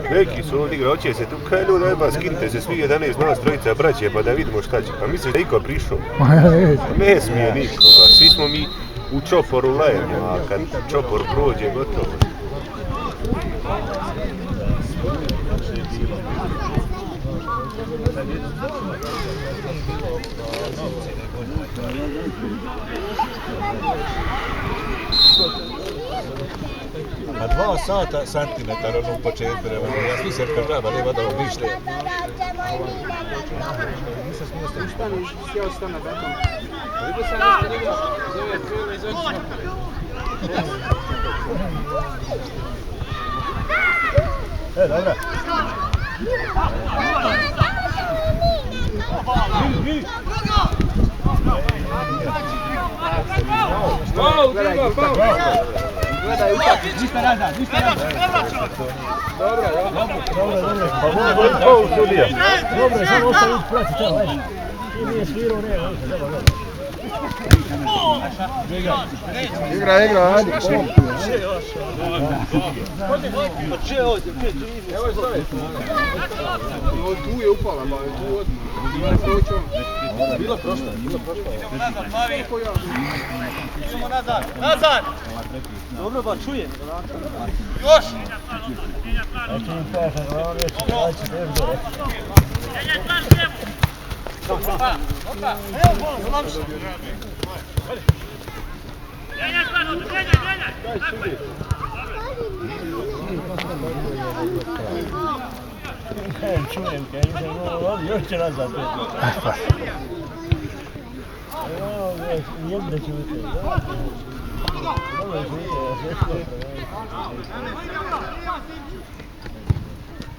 Neki su ovdje igra, hoće se tu, kaj ljudi, ajba, skinite se svi 11 nas trojica braće pa da vidimo šta će. Pa misliš da iko prišao? Ne smije nikoga, svi smo mi u čoporu lajemo, a kad čopor prođe, gotovo. Na 2 sata santimetara ono u početku, ja svi se kažava, nema da vam mišlje. Nisam smio stati, sjeo sam na beton. Vidio sam nešto njega, zove Krilo iz očima. Dobra. Gledaj, utakmicu. Ništa nazad. Dobro. Pa voli pol sudija. Dobro, samo ostavi prati tamo, ajde. Ti nije svirao, ne, dobro. Igra, ajde. Evo je stoji. Tu je upala, ba, tu odmah. Bila prošla. Idemo nazad. Dobro, ba, čujem. Još! A ti im kažem, on je će daći nešto. Opa! Evo, zlomši! Čujem, kaj nisam on još će nazad. Evo, jedne ću biti. Dobro živite, sve što je.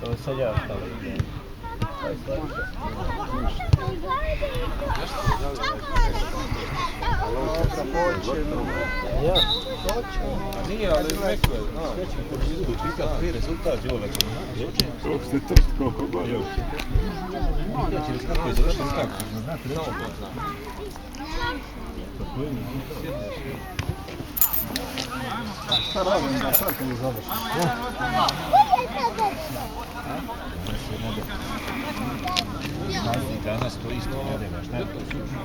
To sad ja ostalo idem. Ja? Nije, ali neko je, znao. Čekaj, prvi rezultat je ovaj. Kako ste trst koliko bolje. Znači, kako je završen tako? Znate, reći? Šta radim da sad ne završi? Danas to isto ne nema, šta je to sušno?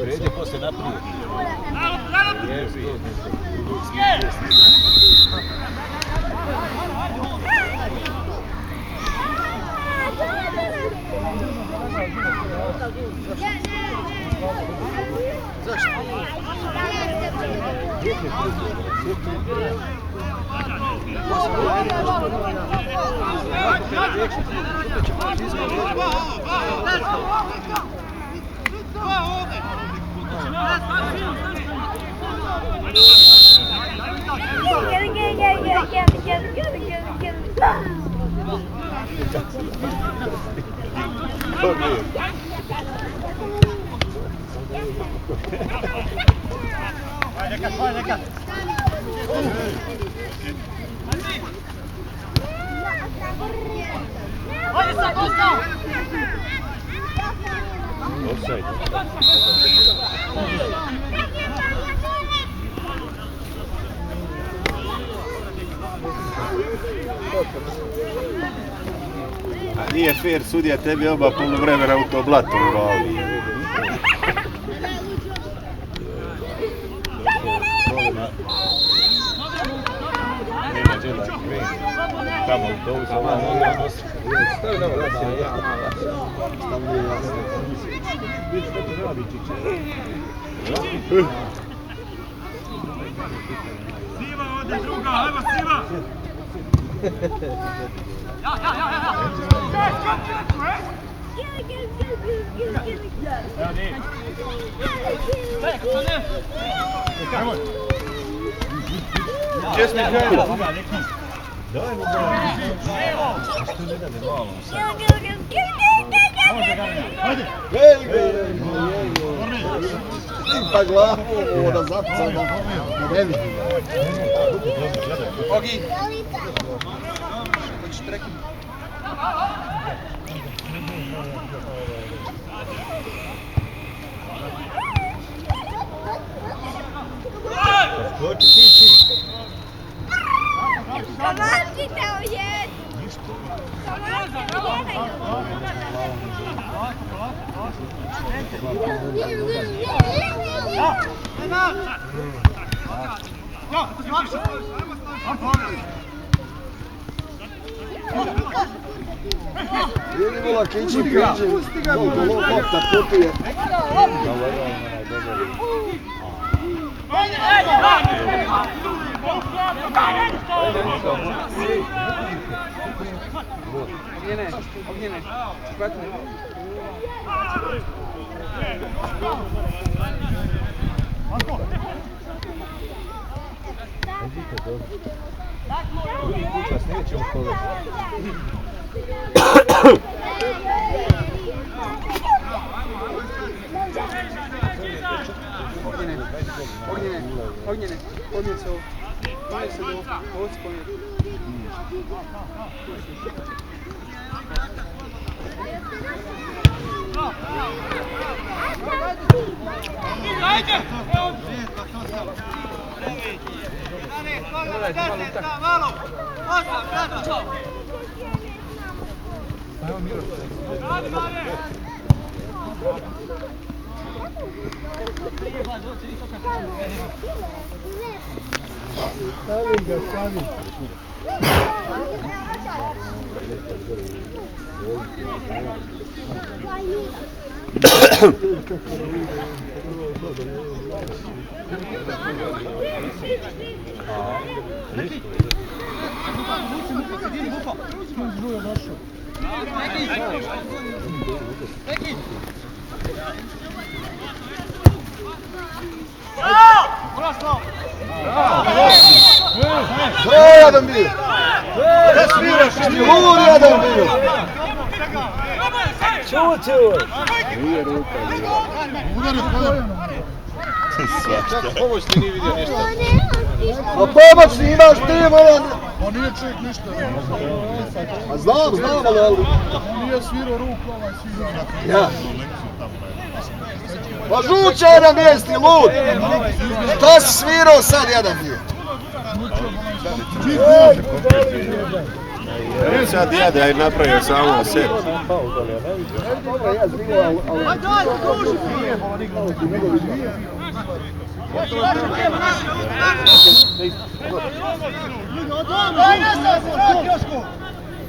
Red je posle naprijed. Offside. A nije fair, sudija tebi oba poluvremena u to blato uvali. Nema djela, kreni. Tamo autobus, onda nosi. Stavi da vas ja malo. Stavljaju vas. Vidiš što to radi Čiče? Siva ode druga, ajmo Siva! Gdje si Mihajlo? Daj mu ga. Što ne da ne malo sad. Hajde. Pa glavu da zapica da ne vidi. Ogi. Hoćeš prekinuti? Skoči ti. Pomazite ojed! Pomazite Vidi vola kići priđe, koliko lopta putuje. Ognjene, hvatne. Ognjene, podnijet se ovo. Podnijet se ovo, ovo se podnijet. Jedan bio! Da sviraš, lud jedan bio! Čuj! Nije ruka, čak pomoćni nije vidio ništa. A pomoćni imaš ti, moram! On nije čovjek ništa. A znam, ali... On nije svirao ruku, ovaj svirao. Ja. Pa žuća jedan mjesti, lud! Šta si svirao sad jedan bio? Sad ja da je napravio samo sebi. Dobro, ja zbigao,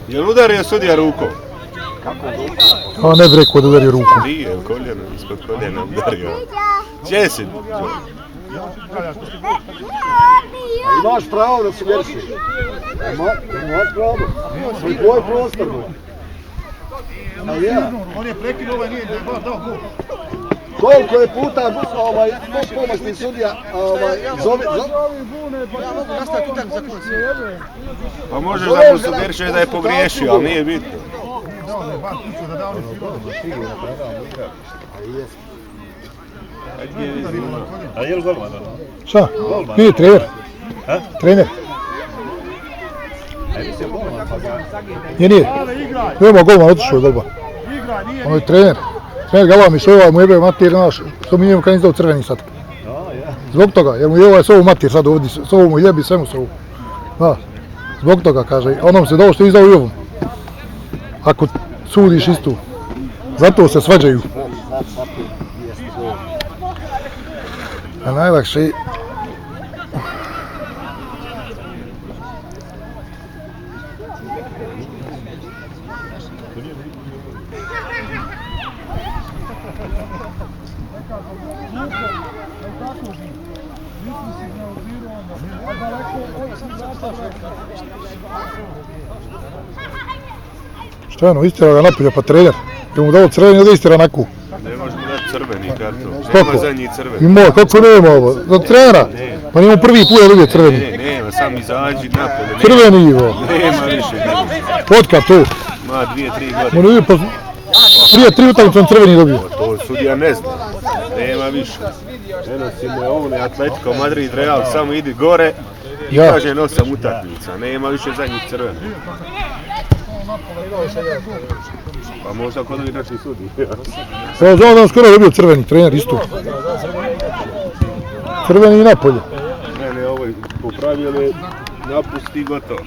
Jel udario sudija rukom? A ne bi rekao da udari ruku. Nije, koljeno, ispod koljena udario. Gdje si? Imaš pravo da se verši. Imaš pravo. To je tvoj prostor. A ja. On je prekinuo, ovaj nije dao gol. Koliko je puta pomoćni sudija zove... Ja mogu nastaviti utak za kolis. Pa možeš da mu sugerišeš da je pogriješio, ali nije bitno. Dao da je bar kuću da dao ni A je li golman? Šta? Nije trener. Trener. Nije. Nema golman, otišao je golman. On je trener. Trener Gala mi se ovaj mu jebe mater naš, što mi njemu kad izdao crveni sad. Zbog toga, jer mu je ovaj s ovu mater sad ovdje, s ovu mu jebi, sve mu se ovu. Da, zbog toga kaže, onom se dao što je izdao i ovom. Ako sudiš istu, zato se svađaju. A najlakše je... Šta je ono, istira ga napolje pa trener. Kad mu dao crveni, onda istira naku. Ne može mu dati crveni karton. Kako? Nema za njih crveni. Ima, kako nema ovo? Za trenera? Pa nije mu prvi put da dobije crveni. Nema, sam izađi napolje. Crveni Ivo. Nema više. Otkad to? Ma 2-3 godine. Moram vidjeti, prije 3 utakmice on crveni dobio. To sudija ne zna. Nema više. Eno Simeone, Atletico Madrid, Real, samo idi gore i Ja. kaže 8 utakmica. Nema više zadnjih crvenih. Pa možda kod ovih naših sudija. Evo, znam da on skoro dobio crveni, trener isto. Crveni i napolje. Ne, ovo je popravio, napusti i gotovo.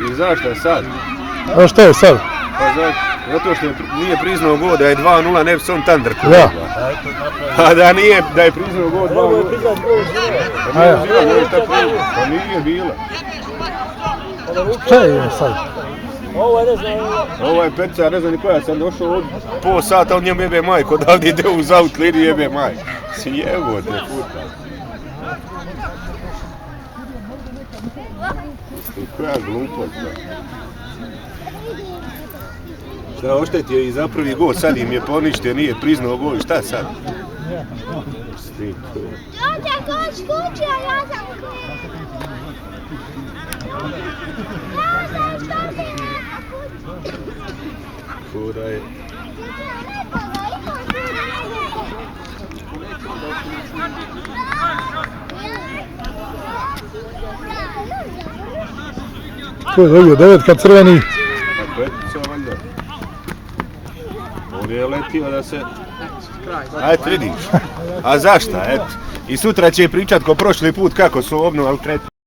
I zašto sad? A šta je sad? Pa zato što nije priznao gol da je 2-0 Nefson Thunder. Da. A da nije, da je priznao gol 2-0. Pa nije bila. Šta je sad? Ovo je Peca, ne znam ni koja, sam došao od pol sata, on njemu jebe majku, odavde ide uz outlet i jebe majku. Si jevo te puta. Koja glupost, da. Šta oštetio i za prvi gol, sad im je poništio, nije priznao gol, šta sad? Đorđe, koš kući, a ja sam klin. Ja sam što ti nema kući. Kuda je? Ko je dobio 9 crveni? Tako je, sve valjda. On je letio da se... Ajde, vidiš. A zašta, eto. I sutra će pričat ko prošli put kako su obnovali tretman.